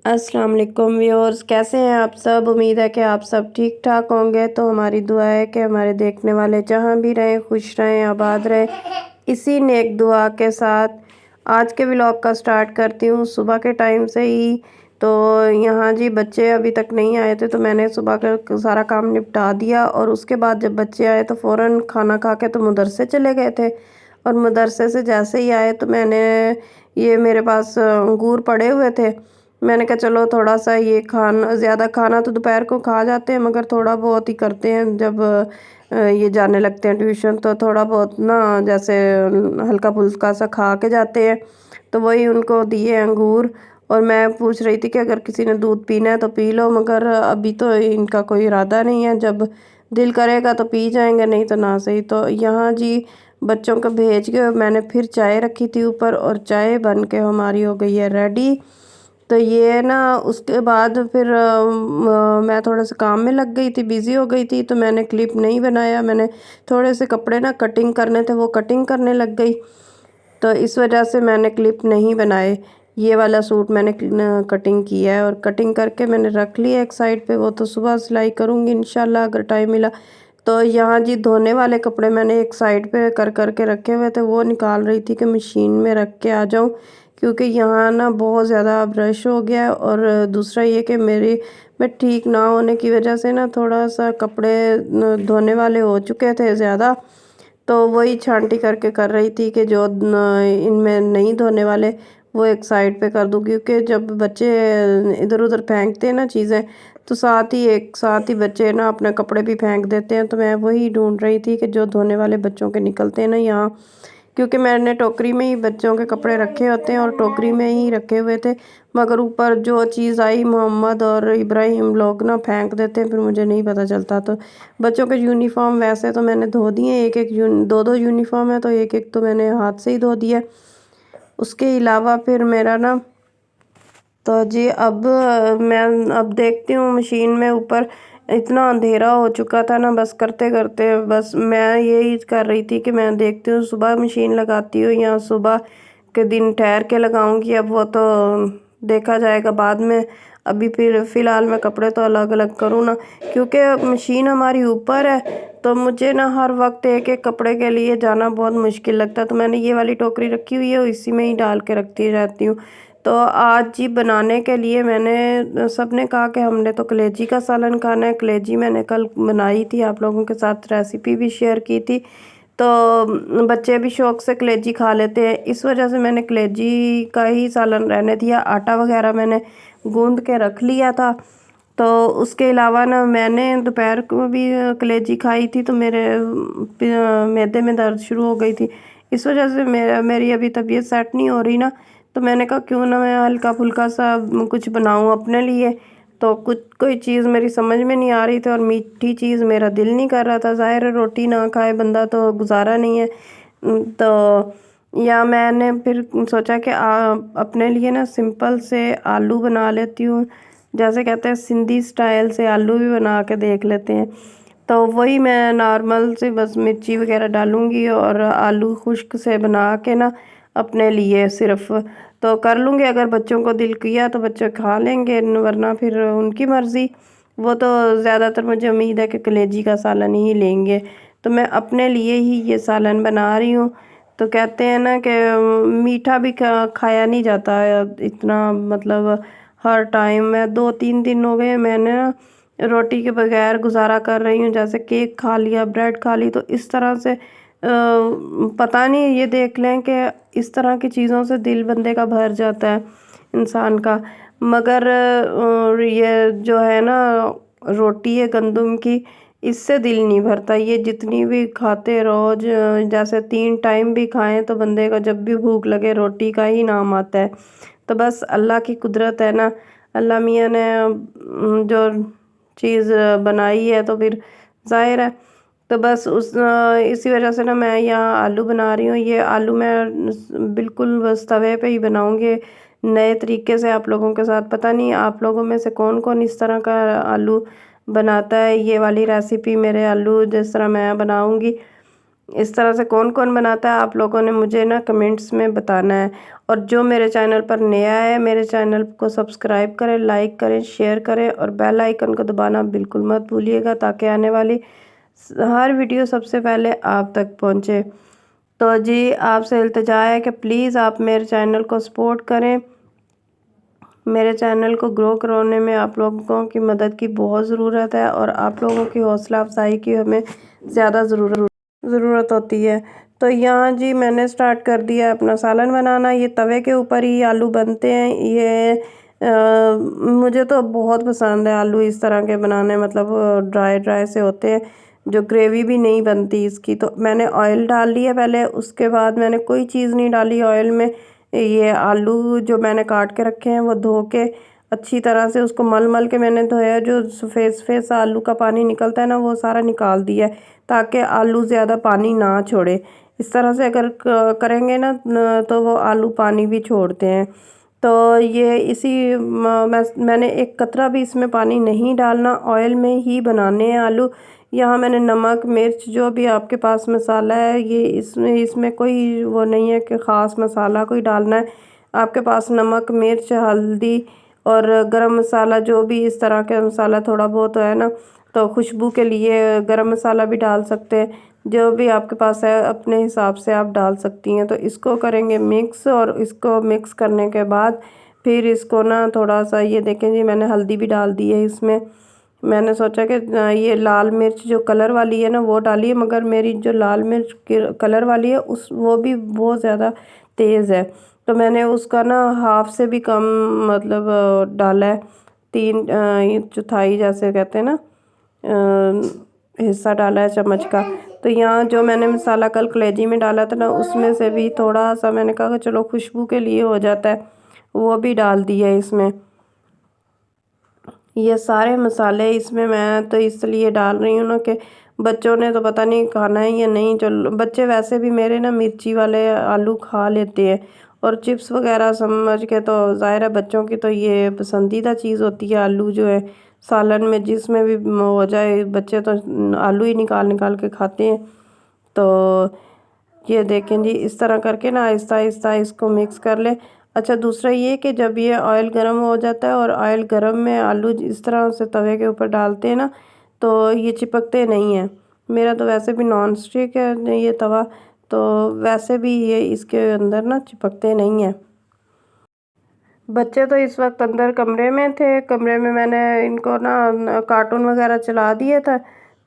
अस्सलाम वालेकुम व्यूअर्स, कैसे हैं आप सब। उम्मीद है कि आप सब ठीक ठाक होंगे। तो हमारी दुआ है कि हमारे देखने वाले जहाँ भी रहें खुश रहें आबाद रहें। इसी नेक दुआ के साथ आज के व्लॉग का स्टार्ट करती हूँ सुबह के टाइम से ही। तो यहाँ जी बच्चे अभी तक नहीं आए थे, तो मैंने सुबह का सारा काम निपटा दिया और उसके बाद जब बच्चे आए तो फ़ौरन खाना खा के तो मदरसे चले गए थे। और मदरसे से जैसे ही आए तो मैंने ये मेरे पास अंगूर पड़े हुए थे। मैंने कहा चलो थोड़ा सा ये खाना, ज़्यादा खाना तो दोपहर को खा जाते हैं मगर थोड़ा बहुत ही करते हैं जब ये जाने लगते हैं ट्यूशन, तो थोड़ा बहुत ना जैसे हल्का फुल्का सा खा के जाते हैं। तो वही उनको दिए अंगूर। और मैं पूछ रही थी कि अगर किसी ने दूध पीना है तो पी लो, मगर अभी तो इनका कोई इरादा नहीं है। जब दिल करेगा तो पी जाएंगे, नहीं तो ना सही। तो यहाँ जी बच्चों को भेज के मैंने फिर चाय रखी थी ऊपर और चाय बन के हमारी हो गई है रेडी। तो ये ना उसके बाद फिर मैं थोड़ा सा काम में लग गई थी, बिज़ी हो गई थी, तो मैंने क्लिप नहीं बनाया। मैंने थोड़े से कपड़े ना कटिंग करने थे, वो कटिंग करने लग गई, तो इस वजह से मैंने क्लिप नहीं बनाए। ये वाला सूट मैंने कटिंग किया है और कटिंग करके मैंने रख लिया एक साइड पे। वो तो सुबह सिलाई करूँगी इंशाल्लाह अगर टाइम मिला। तो यहाँ जी धोने वाले कपड़े मैंने एक साइड पे कर कर के रखे हुए थे, वो निकाल रही थी कि मशीन में रख के आ जाऊँ, क्योंकि यहाँ ना बहुत ज़्यादा अब रश हो गया है। और दूसरा ये कि मैं ठीक ना होने की वजह से ना थोड़ा सा कपड़े धोने वाले हो चुके थे ज़्यादा। तो वही छांटी करके कर रही थी कि जो इनमें नहीं धोने वाले वो एक साइड पे कर दूँ, क्योंकि जब बच्चे इधर उधर फेंकते हैं ना चीज़ें, तो साथ ही बच्चे ना अपने कपड़े भी फेंक देते हैं। तो मैं वही ढूंढ रही थी कि जो धोने वाले बच्चों के निकलते हैं ना यहाँ, क्योंकि मैंने टोकरी में ही बच्चों के कपड़े रखे होते हैं और टोकरी में ही रखे हुए थे। मगर ऊपर जो चीज़ आई मोहम्मद और इब्राहिम लोग ना फेंक देते हैं, फिर मुझे नहीं पता चलता। तो बच्चों के यूनिफॉर्म वैसे तो मैंने धो दिए, एक एक दो दो यूनिफॉर्म है तो एक एक तो मैंने हाथ से ही धो दिया। उसके अलावा फिर मेरा ना, तो जी अब मैं अब देखती हूँ मशीन में ऊपर इतना अंधेरा हो चुका था ना, बस करते करते बस मैं यही कर रही थी कि मैं देखती हूँ सुबह मशीन लगाती हूँ या सुबह के दिन ठहर के लगाऊंगी। अब वो तो देखा जाएगा बाद में। अभी फिर फ़िलहाल मैं कपड़े तो अलग अलग करूँ ना, क्योंकि मशीन हमारी ऊपर है, तो मुझे ना हर वक्त एक एक कपड़े के लिए जाना बहुत मुश्किल लगता है। तो मैंने ये वाली टोकरी रखी हुई है, इसी में ही डाल के रखती रहती हूँ। तो आज जी बनाने के लिए मैंने सबने कहा कि हमने तो कलेजी का सालन खाना है। कलेजी मैंने कल बनाई थी, आप लोगों के साथ रेसिपी भी शेयर की थी। तो बच्चे भी शौक से कलेजी खा लेते हैं, इस वजह से मैंने कलेजी का ही सालन रहने दिया। आटा वगैरह मैंने गूंद के रख लिया था। तो उसके अलावा ना मैंने दोपहर को भी कलेजी खाई थी, तो मेरे मैदे में दर्द शुरू हो गई थी। इस वजह से मेरी अभी तबीयत सेट नहीं हो रही ना। तो मैंने कहा क्यों ना मैं हल्का फुल्का सा कुछ बनाऊं अपने लिए। तो कुछ कोई चीज़ मेरी समझ में नहीं आ रही थी और मीठी चीज़ मेरा दिल नहीं कर रहा था। ज़ाहिर है रोटी ना खाए बंदा तो गुजारा नहीं है। तो या मैंने फिर सोचा कि अपने लिए ना सिंपल से आलू बना लेती हूँ, जैसे कहते हैं सिंधी स्टाइल से आलू भी बना के देख लेते हैं। तो वही मैं नॉर्मल से बस मिर्ची वगैरह डालूँगी और आलू खुश्क से बना के ना अपने लिए सिर्फ तो कर लूँगी। अगर बच्चों को दिल किया तो बच्चे खा लेंगे, वरना फिर उनकी मर्ज़ी। वो तो ज़्यादातर मुझे उम्मीद है कि कलेजी का सालन ही लेंगे। तो मैं अपने लिए ही ये सालन बना रही हूँ। तो कहते हैं ना कि मीठा भी खाया नहीं जाता है इतना, मतलब हर टाइम। मैं 2-3 दिन हो गए मैंने ना रोटी के बगैर गुजारा कर रही हूँ, जैसे केक खा लिया ब्रेड खा ली, तो इस तरह से पता नहीं, ये देख लें कि इस तरह की चीज़ों से दिल बंदे का भर जाता है इंसान का। मगर ये जो है ना रोटी है गंदम की, इससे दिल नहीं भरता। ये जितनी भी खाते रोज जैसे 3 टाइम भी खाएं तो बंदे का जब भी भूख लगे रोटी का ही नाम आता है। तो बस अल्लाह की कुदरत है ना, अल्लाह मियाँ ने जो चीज़ बनाई है तो फिर ज़ाहिर है। तो बस इसी वजह से ना मैं यहाँ आलू बना रही हूँ। ये आलू मैं बिल्कुल बस तवे पे ही बनाऊँगी नए तरीके से आप लोगों के साथ। पता नहीं आप लोगों में से कौन कौन इस तरह का आलू बनाता है, ये वाली रेसिपी मेरे आलू जिस तरह मैं बनाऊँगी। इस तरह से कौन कौन बनाता है आप लोगों ने मुझे ना कमेंट्स में बताना है। और जो मेरे चैनल पर नया है मेरे चैनल को सब्सक्राइब करें, लाइक करें, शेयर करें और बेल आइकन को दबाना बिल्कुल मत भूलिएगा ताकि आने वाली हर वीडियो सबसे पहले आप तक पहुंचे। तो जी आपसे इल्तिजा है कि प्लीज़ आप मेरे चैनल को सपोर्ट करें। मेरे चैनल को ग्रो करवाने में आप लोगों की मदद की बहुत ज़रूरत है और आप लोगों की हौसला अफजाई की हमें ज़्यादा ज़रूरत होती है। तो यहाँ जी मैंने स्टार्ट कर दिया अपना सालन बनाना। ये तवे के ऊपर ही आलू बनते हैं। ये मुझे तो बहुत पसंद है आलू इस तरह के बनाने, मतलब ड्राई ड्राई से होते हैं जो ग्रेवी भी नहीं बनती इसकी। तो मैंने ऑयल डाल लिया पहले, उसके बाद मैंने कोई चीज़ नहीं डाली ऑयल में। ये आलू जो मैंने काट के रखे हैं वो धो के अच्छी तरह से उसको मल मल के मैंने धोया। जो सफ़ेद सफ़ेद सा आलू का पानी निकलता है ना वो सारा निकाल दिया है ताकि आलू ज़्यादा पानी ना छोड़े। इस तरह से अगर करेंगे ना तो वो आलू पानी भी छोड़ते हैं। तो ये मैंने एक कतरा भी इसमें पानी नहीं डालना, ऑयल में ही बनाने हैं आलू। यहाँ मैंने नमक मिर्च जो भी आपके पास मसाला है ये इसमें कोई वो नहीं है कि ख़ास मसाला कोई डालना है। आपके पास नमक मिर्च हल्दी और गरम मसाला जो भी इस तरह का मसाला थोड़ा बहुत है ना, तो खुशबू के लिए गरम मसाला भी डाल सकते हैं। जो भी आपके पास है अपने हिसाब से आप डाल सकती हैं। तो इसको करेंगे मिक्स और इसको मिक्स करने के बाद फिर इसको ना थोड़ा सा ये देखें जी मैंने हल्दी भी डाल दी है इसमें। मैंने सोचा कि ये लाल मिर्च जो कलर वाली है ना वो डाली है, मगर मेरी जो लाल मिर्च कलर वाली है उस वो भी बहुत ज़्यादा तेज़ है। तो मैंने उसका ना हाफ से भी कम मतलब डाला है। 3 चौथाई जैसे कहते हैं ना हिस्सा डाला है चम्मच का। तो यहाँ जो मैंने मसाला कल कलेजी में डाला था ना उसमें से भी थोड़ा सा मैंने कहा चलो खुशबू के लिए हो जाता है, वो भी डाल दिया इसमें। ये सारे मसाले इसमें मैं तो इसलिए डाल रही हूँ ना कि बच्चों ने तो पता नहीं खाना है या नहीं। चलो बच्चे वैसे भी मेरे ना मिर्ची वाले आलू खा लेते हैं और चिप्स वगैरह समझ के, तो ज़ाहिर है बच्चों की तो ये पसंदीदा चीज़ होती है आलू जो है सालन में जिसमें भी हो जाए बच्चे तो आलू ही निकाल निकाल के खाते हैं। तो ये देखें जी इस तरह करके ना आहिस्ता आहिस्ता इसको मिक्स कर ले। अच्छा दूसरा ये कि जब ये ऑयल गर्म हो जाता है और ऑयल गर्म में आलू इस तरह से तवे के ऊपर डालते हैं ना तो ये चिपकते नहीं हैं। मेरा तो वैसे भी नॉन स्टिक है ये तवा, तो वैसे भी ये इसके अंदर ना चिपकते नहीं हैं। बच्चे तो इस वक्त अंदर कमरे में थे, कमरे में मैंने इनको ना कार्टून वगैरह चला दिए थे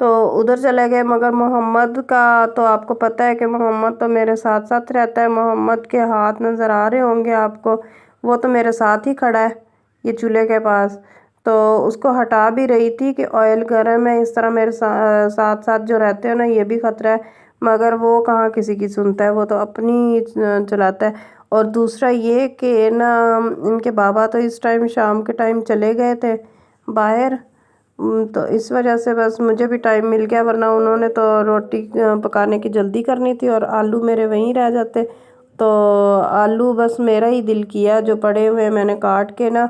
तो उधर चले गए। मगर मोहम्मद का तो आपको पता है कि मोहम्मद तो मेरे साथ साथ रहता है। मोहम्मद के हाथ नज़र आ रहे होंगे आपको, वो तो मेरे साथ ही खड़ा है ये चूल्हे के पास। तो उसको हटा भी रही थी कि ऑयल गर्म है, इस तरह मेरे साथ साथ जो रहते हो ना ये भी ख़तरा है। मगर वो कहाँ किसी की सुनता है, वो तो अपनी चलाता है। और दूसरा ये कि ना इनके बाबा तो इस टाइम शाम के टाइम चले गए थे बाहर। तो इस वजह से बस मुझे भी टाइम मिल गया, वरना उन्होंने तो रोटी पकाने की जल्दी करनी थी और आलू मेरे वहीं रह जाते। तो आलू बस मेरा ही दिल किया जो पड़े हुए मैंने काट के ना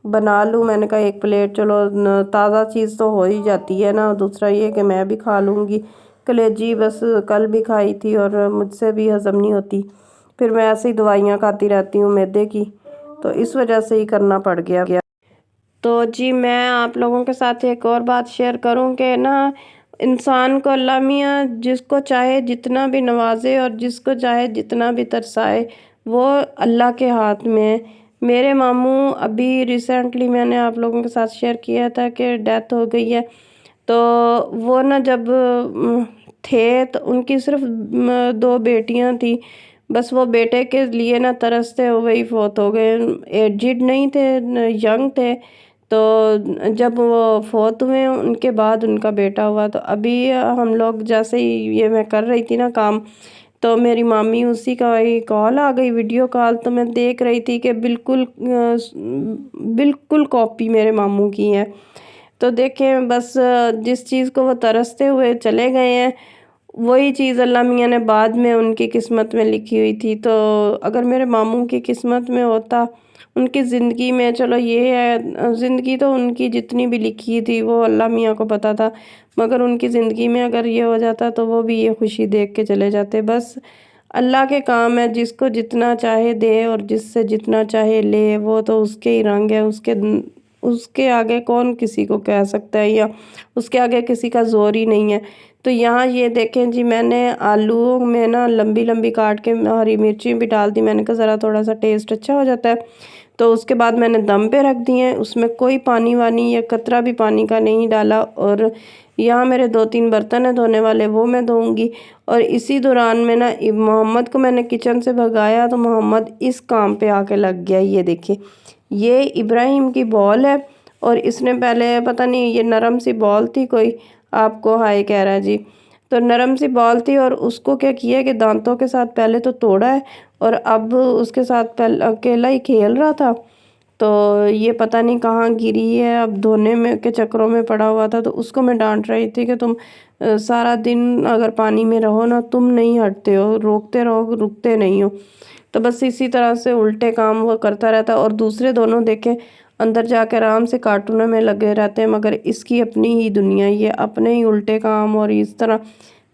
बना लूँ। मैंने कहा एक प्लेट चलो ताज़ा चीज़ तो हो ही जाती है ना। दूसरा ये कि मैं भी खा लूँगी। कलेजी बस कल भी खाई थी और मुझसे भी हज़म नहीं होती, फिर मैं ऐसे ही दवाइयाँ खाती रहती हूँ मैदे की, तो इस वजह से ही करना पड़ गया। तो जी मैं आप लोगों के साथ एक और बात शेयर करूँ कि ना इंसान को अल्लाह मियाँ जिसको चाहे जितना भी नवाजे और जिसको चाहे जितना भी तरसाए वो अल्लाह के हाथ में है। मेरे मामू अभी रिसेंटली मैंने आप लोगों के साथ शेयर किया था कि डेथ हो गई है। तो वो ना जब थे तो उनकी सिर्फ 2 बेटियां थी। बस वो बेटे के लिए ना तरसते हुए ही फौत हो गए। एजिड नहीं थे, यंग थे। तो जब वो फौत हुए उनके बाद उनका बेटा हुआ। तो अभी हम लोग जैसे ही ये मैं कर रही थी ना काम, तो मेरी मामी उसी का ही कॉल आ गई, वीडियो कॉल। तो मैं देख रही थी कि बिल्कुल बिल्कुल कॉपी मेरे मामू की है। तो देखें बस जिस चीज़ को वो तरसते हुए चले गए हैं वही चीज़ अल्लाह मियाँ ने बाद में उनकी किस्मत में लिखी हुई थी। तो अगर मेरे मामू की किस्मत में होता, उनकी ज़िंदगी में, चलो ये है ज़िंदगी तो उनकी जितनी भी लिखी थी वो अल्लाह मियाँ को पता था, मगर उनकी ज़िंदगी में अगर ये हो जाता तो वो भी ये खुशी देख के चले जाते। बस अल्लाह के काम है, जिसको जितना चाहे दे और जिससे जितना चाहे ले, वो तो उसके ही रंग है, उसके आगे कौन किसी को कह सकता है, या उसके आगे किसी का ज़ोर ही नहीं है। तो यहाँ ये देखें जी, मैंने आलूओं में ना लंबी-लंबी काट के हरी मिर्ची भी डाल दी, मैंने कहा ज़रा थोड़ा-सा टेस्ट अच्छा हो जाता है। तो उसके बाद मैंने दम पे रख दिए हैं, उसमें कोई पानी-वानी या कतरा भी पानी का नहीं डाला। और यहाँ मेरे 2-3 बर्तन हैं धोने वाले, वो मैं धोऊँगी। और इसी दौरान में ना मोहम्मद को मैंने किचन से भगाया तो मोहम्मद इस काम पे आके लग गया। ये देखिए, ये इब्राहिम की बॉल है और इसने पहले पता नहीं ये नरम सी बॉल थी कोई, आपको हाय कह रहा है जी। तो नरम सी बॉल थी और उसको क्या किया कि दांतों के साथ पहले तो तोड़ा है और अब उसके साथ पहले अकेला ही खेल रहा था। तो ये पता नहीं कहाँ गिरी है, अब धोने में के चक्करों में पड़ा हुआ था। तो उसको मैं डांट रही थी कि तुम सारा दिन अगर पानी में रहो ना, तुम नहीं हटते हो, रोकते रहो, रुकते नहीं हो। तो बस इसी तरह से उल्टे काम वो करता रहता है। और दूसरे दोनों देखें अंदर जाके आराम से कार्टूनों में लगे रहते हैं, मगर इसकी अपनी ही दुनिया, ये अपने ही उल्टे काम। और इस तरह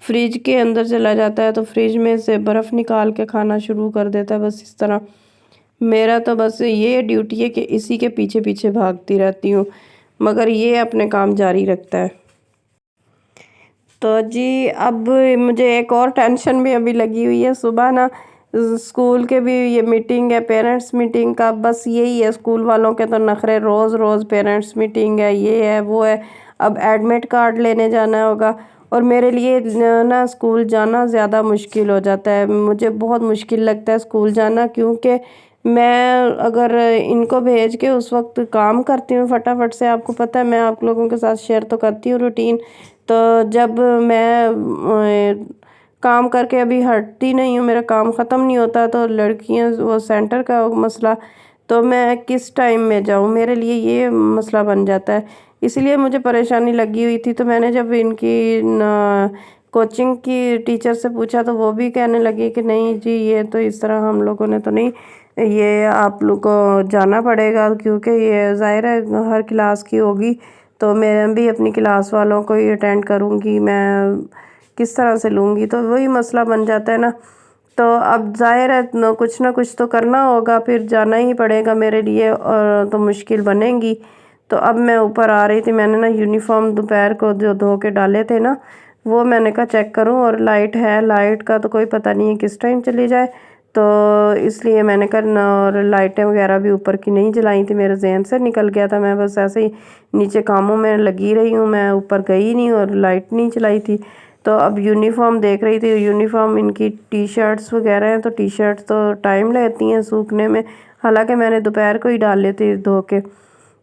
फ्रिज के अंदर चला जाता है तो फ्रिज में से बर्फ़ निकाल के खाना शुरू कर देता है। बस इस तरह मेरा तो बस ये ड्यूटी है कि इसी के पीछे पीछे भागती रहती हूँ, मगर ये अपने काम जारी रखता है। तो जी अब मुझे एक और टेंशन भी अभी लगी हुई है। सुबह ना स्कूल के भी ये मीटिंग है, पेरेंट्स मीटिंग का, बस यही है स्कूल वालों के तो नखरे, रोज़ रोज़ पेरेंट्स मीटिंग है, ये है वो है। अब एडमिट कार्ड लेने जाना होगा और मेरे लिए ना स्कूल जाना ज़्यादा मुश्किल हो जाता है। मुझे बहुत मुश्किल लगता है स्कूल जाना, क्योंकि मैं अगर इनको भेज के उस वक्त काम करती हूँ फटाफट से, आपको पता है मैं आप लोगों के साथ शेयर तो करती हूँ रूटीन। तो जब मैं काम करके अभी हटती नहीं हूँ, मेरा काम ख़त्म नहीं होता, तो लड़कियाँ वो सेंटर का मसला, तो मैं किस टाइम में जाऊँ, मेरे लिए ये मसला बन जाता है। इसलिए मुझे परेशानी लगी हुई थी। तो मैंने जब इनकी कोचिंग की टीचर से पूछा तो वो भी कहने लगी कि नहीं जी, ये तो इस तरह हम लोगों ने तो नहीं, ये आप लोग को जाना पड़ेगा, क्योंकि ये ज़ाहिर है हर क्लास की होगी। तो मैं भी अपनी क्लास वालों को ही अटेंड करूँगी, मैं किस तरह से लूँगी, तो वही मसला बन जाता है ना। तो अब ज़ाहिर है कुछ ना कुछ तो करना होगा, फिर जाना ही पड़ेगा मेरे लिए, और तो मुश्किल बनेगी। तो अब मैं ऊपर आ रही थी, मैंने ना यूनिफॉर्म दोपहर को जो धो के डाले थे ना, वो मैंने कहा चेक करूं, और लाइट है, लाइट का तो कोई पता नहीं है किस टाइम चली जाए। तो इसलिए मैंने कहा ना, और लाइटें वगैरह भी ऊपर की नहीं जलाई थी, मेरे जहन से निकल गया था, मैं बस ऐसे ही नीचे कामों में लगी रही हूँ, मैं ऊपर गई नहीं और लाइट नहीं चलाई थी। तो अब यूनिफॉर्म देख रही थी, यूनिफॉर्म इनकी टी शर्ट्स वगैरह हैं, तो टी शर्ट्स तो टाइम लेती हैं सूखने में, हालांकि मैंने दोपहर को ही डाले थे धो के।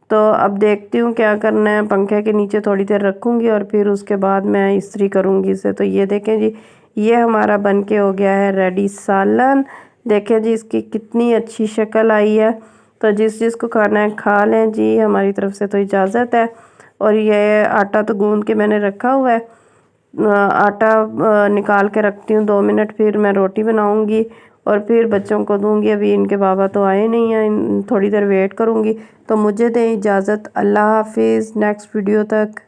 तो अब देखती हूँ क्या करना है, पंखे के नीचे थोड़ी देर रखूँगी और फिर उसके बाद मैं इस्त्री करूँगी इसे। तो ये देखें जी, ये हमारा बन के हो गया है रेडी सालन। देखें जी इसकी कितनी अच्छी शक्ल आई है। तो जिस जिसको खाना है खा लें जी, हमारी तरफ से तो इजाज़त है। और ये आटा तो गूंद के मैंने रखा हुआ है, आटा निकाल के रखती हूँ 2 मिनट, फिर मैं रोटी बनाऊँगी और फिर बच्चों को दूँगी। अभी इनके बाबा तो आए नहीं हैं, थोड़ी देर वेट करूँगी। तो मुझे दें इजाज़त, अल्लाह हाफिज़, नेक्स्ट वीडियो तक।